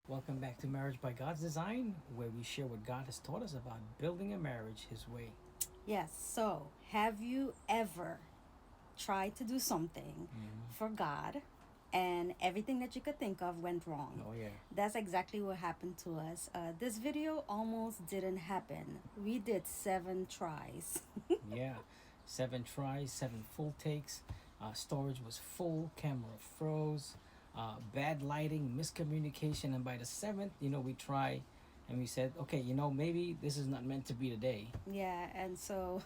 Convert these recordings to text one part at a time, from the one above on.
Welcome back to Marriage by God's Design, where we share what God has taught us about building a marriage His way. Yes. So, have you ever tried to do something for God and everything that you could think of went wrong? Oh, yeah. That's exactly what happened to us. This video almost didn't happen. We did 7 tries. Yeah. 7 tries, 7 full takes. Storage was full, camera froze, bad lighting, miscommunication. And by the seventh, we try and we said, okay, maybe this is not meant to be today. Yeah, and so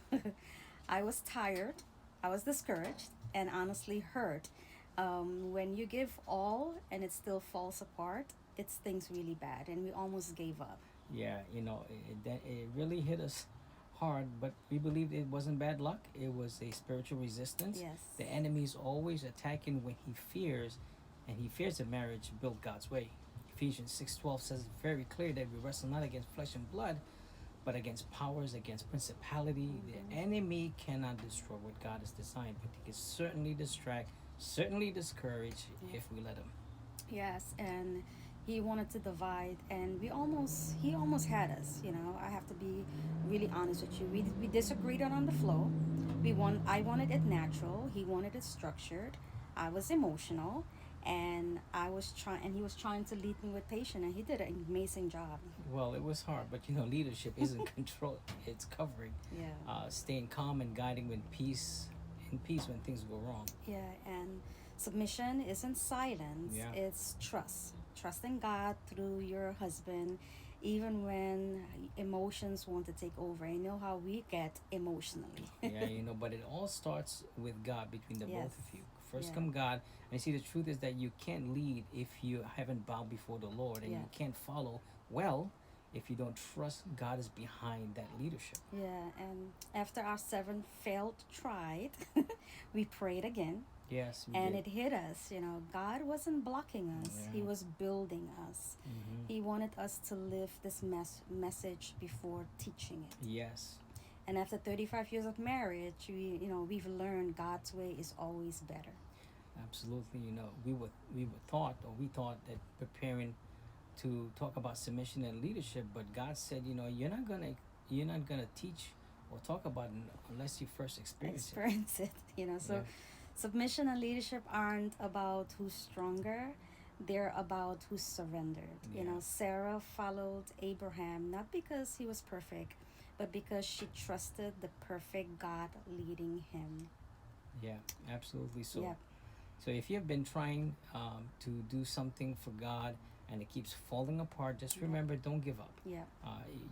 I was tired, I was discouraged, and honestly hurt. When you give all and it still falls apart, it stings really bad, and we almost gave up. Yeah, it really hit us hard, but we believed it wasn't bad luck. It was a spiritual resistance. Yes. The enemy is always attacking when he fears, and he fears a marriage built God's way. Ephesians 6:12 says very clear that we wrestle not against flesh and blood, but against powers, against principality. The enemy cannot destroy what God has designed, but he can certainly distract, certainly discourage if we let him. Yes, and he wanted to divide, and he almost had us. I have to be really honest with you. We disagreed on the flow. I wanted it natural. He wanted it structured. I was emotional, and he was trying to lead me with patience, and he did an amazing job. Well, it was hard, but leadership isn't control; it's covering. Yeah. Staying calm and guiding in peace when things go wrong. Yeah, and submission isn't silence, Yeah. it's trust. Trusting God through your husband, even when emotions want to take over. You know how we get emotionally. Yeah, but it all starts with God between the both Yes. of you. First Yeah. come God, and see the truth is that you can't lead if you haven't bowed before the Lord, and Yeah. you can't follow well if you don't trust God is behind that leadership. Yeah, and after our 7 failed tried, we prayed again. Yes, we And did. it hit us. God wasn't blocking us, He Yeah. was building us. He wanted us to live this message before teaching it. Yes, And after 35 years of marriage, we've learned God's way is always better. absolutely. We thought that preparing to talk about submission and leadership, but God said, you're not gonna teach or talk about it unless you first experience it. Experience it. So Yeah. submission and leadership aren't about who's stronger. They're about who's surrendered. Yeah. Sarah followed Abraham not because he was perfect, but because she trusted the perfect God leading him. Yeah, absolutely. So, Yep. so if you've been trying to do something for God and it keeps falling apart, just Yeah. remember, don't give up. Yeah.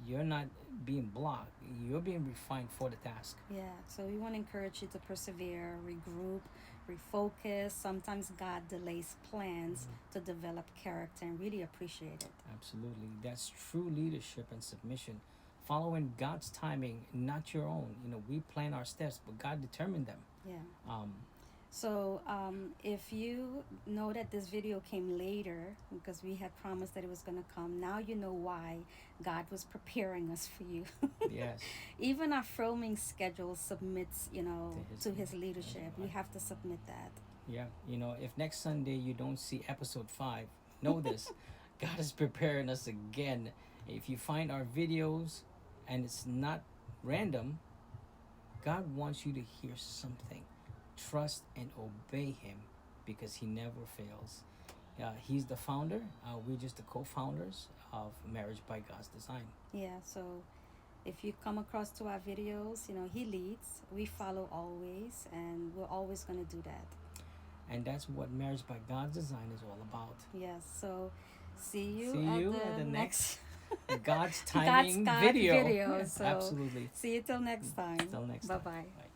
You're not being blocked. You're being refined for the task. Yeah, so we want to encourage you to persevere, regroup, refocus. Sometimes God delays plans to develop character and really appreciate it. Absolutely. That's true leadership and submission. Following God's timing, not your own. We plan our steps, but God determined them. Yeah. Um, So if you know that this video came later because we had promised that it was going to come, now you know why God was preparing us for you. yes. Even our filming schedule submits, To to His- his leadership. We right. have to submit that. Yeah. If next Sunday you don't see episode 5, know this. God is preparing us again. If you find our videos and it's not random, God wants you to hear something. Trust and obey Him because He never fails. He's the founder. We're just the co-founders of Marriage by God's Design. Yeah, so if you come across to our videos, he leads, we follow always, and we're always going to do that. And that's what Marriage by God's Design is all about. Yes, so see you, See at, you the at the next God's timing God's video. video. So Absolutely. see you till next time. Till next time. Bye-bye. Bye.